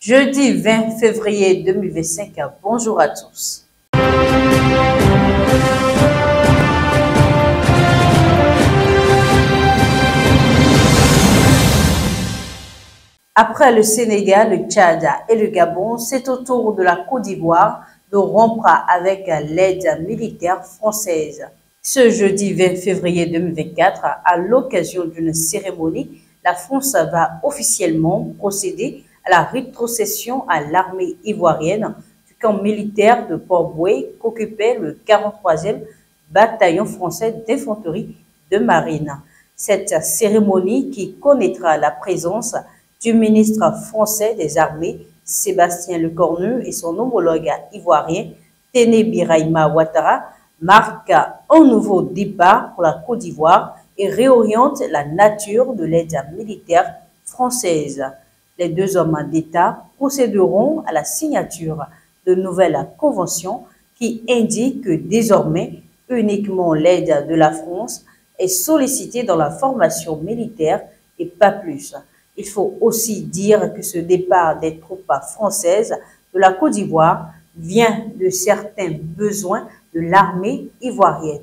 Jeudi 20 février 2025, bonjour à tous. Après le Sénégal, le Tchad et le Gabon, c'est au tour de la Côte d'Ivoire de rompre avec l'aide militaire française. Ce jeudi 20 février 2024, à l'occasion d'une cérémonie, la France va officiellement procéder à la rétrocession à l'armée ivoirienne du camp militaire de Port-Bouët qu'occupait le 43e bataillon français d'infanterie de marine. Cette cérémonie, qui connaîtra la présence du ministre français des Armées, Sébastien Lecornu, et son homologue ivoirien, Téné Birahima Ouattara, marque un nouveau départ pour la Côte d'Ivoire et réoriente la nature de l'aide militaire française. Les deux hommes d'État procéderont à la signature de nouvelles conventions qui indiquent que désormais uniquement l'aide de la France est sollicitée dans la formation militaire et pas plus. Il faut aussi dire que ce départ des troupes françaises de la Côte d'Ivoire vient de certains besoins de l'armée ivoirienne.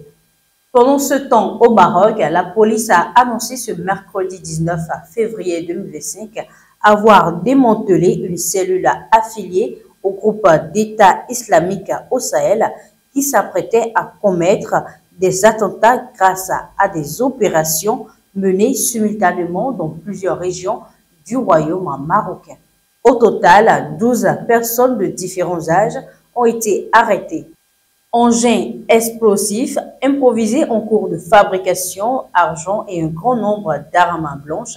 Pendant ce temps, au Maroc, la police a annoncé ce mercredi 19 février 2025 avoir démantelé une cellule affiliée au groupe d'État islamique au Sahel qui s'apprêtait à commettre des attentats grâce à des opérations menées simultanément dans plusieurs régions du royaume marocain. Au total, 12 personnes de différents âges ont été arrêtées. Engins explosifs improvisés en cours de fabrication, argent et un grand nombre d'armes blanches,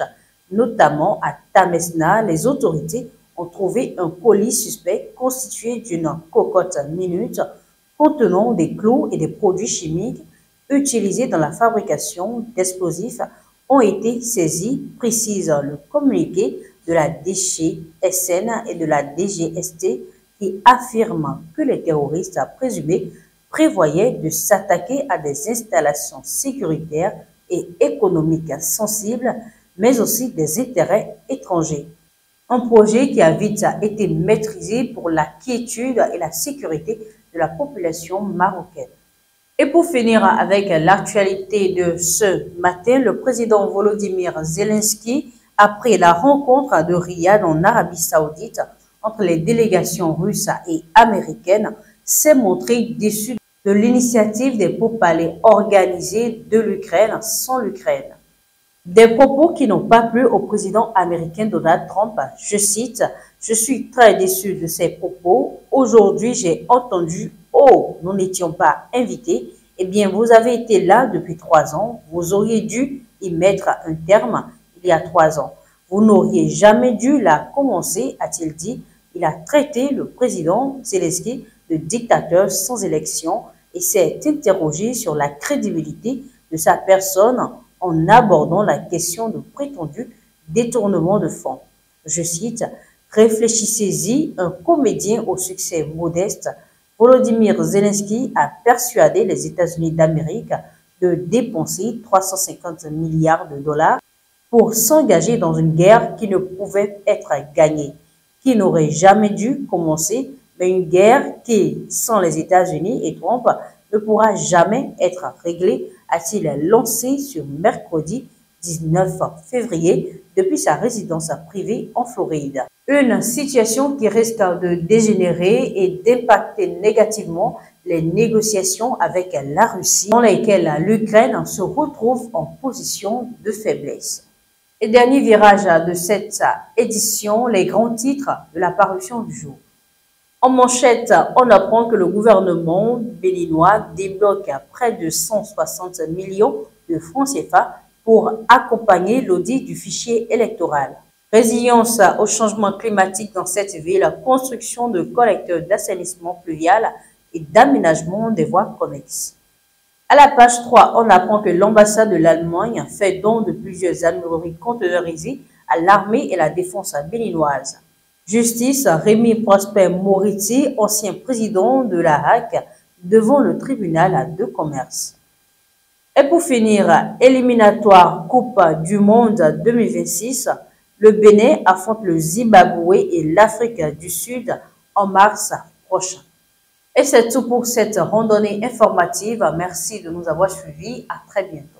notamment à Tamesna. Les autorités ont trouvé un colis suspect constitué d'une cocotte minute contenant des clous et des produits chimiques utilisés dans la fabrication d'explosifs ont été saisis, précise le communiqué de la DGSN et de la DGST qui affirme que les terroristes présumés prévoyaient de s'attaquer à des installations sécuritaires et économiques sensibles, mais aussi des intérêts étrangers. Un projet qui a vite été maîtrisé pour la quiétude et la sécurité de la population marocaine. Et pour finir avec l'actualité de ce matin, le président Volodymyr Zelensky, après la rencontre de Riyad en Arabie Saoudite entre les délégations russes et américaines, s'est montré déçu de l'initiative des pourparlers organisés de l'Ukraine sans l'Ukraine. Des propos qui n'ont pas plu au président américain Donald Trump. Je cite, « Je suis très déçu de ces propos. Aujourd'hui, j'ai entendu « Oh, nous n'étions pas invités. » Eh bien, vous avez été là depuis 3 ans. Vous auriez dû y mettre un terme il y a 3 ans. Vous n'auriez jamais dû la commencer, a-t-il dit. Il a traité le président Zelensky de dictateur sans élection et s'est interrogé sur la crédibilité de sa personne en abordant la question de prétendu détournement de fonds. Je cite, « Réfléchissez-y, un comédien au succès modeste, Volodymyr Zelensky a persuadé les États-Unis d'Amérique de dépenser 350 milliards de dollars pour s'engager dans une guerre qui ne pouvait être gagnée, qui n'aurait jamais dû commencer, mais une guerre qui, sans les États-Unis et Trump, ne pourra jamais être réglée, a-t-il lancé sur mercredi 19 février depuis sa résidence privée en Floride. Une situation qui risque de dégénérer et d'impacter négativement les négociations avec la Russie, dans lesquelles l'Ukraine se retrouve en position de faiblesse. Et dernier virage de cette édition, les grands titres de la parution du jour. En manchette, on apprend que le gouvernement béninois débloque près de 160 millions de francs CFA pour accompagner l'audit du fichier électoral. Résilience au changement climatique dans cette ville, construction de collecteurs d'assainissement pluvial et d'aménagement des voies connexes. À la page 3, on apprend que l'ambassade de l'Allemagne fait don de plusieurs armureries conteneurisées à l'armée et la défense béninoise. Justice, Rémi Prosper Moriti, ancien président de la HAC, devant le tribunal de commerce. Et pour finir, éliminatoire Coupe du Monde 2026, Le Bénin affronte le Zimbabwe et l'Afrique du Sud en mars prochain. Et c'est tout pour cette randonnée informative. Merci de nous avoir suivis. À très bientôt.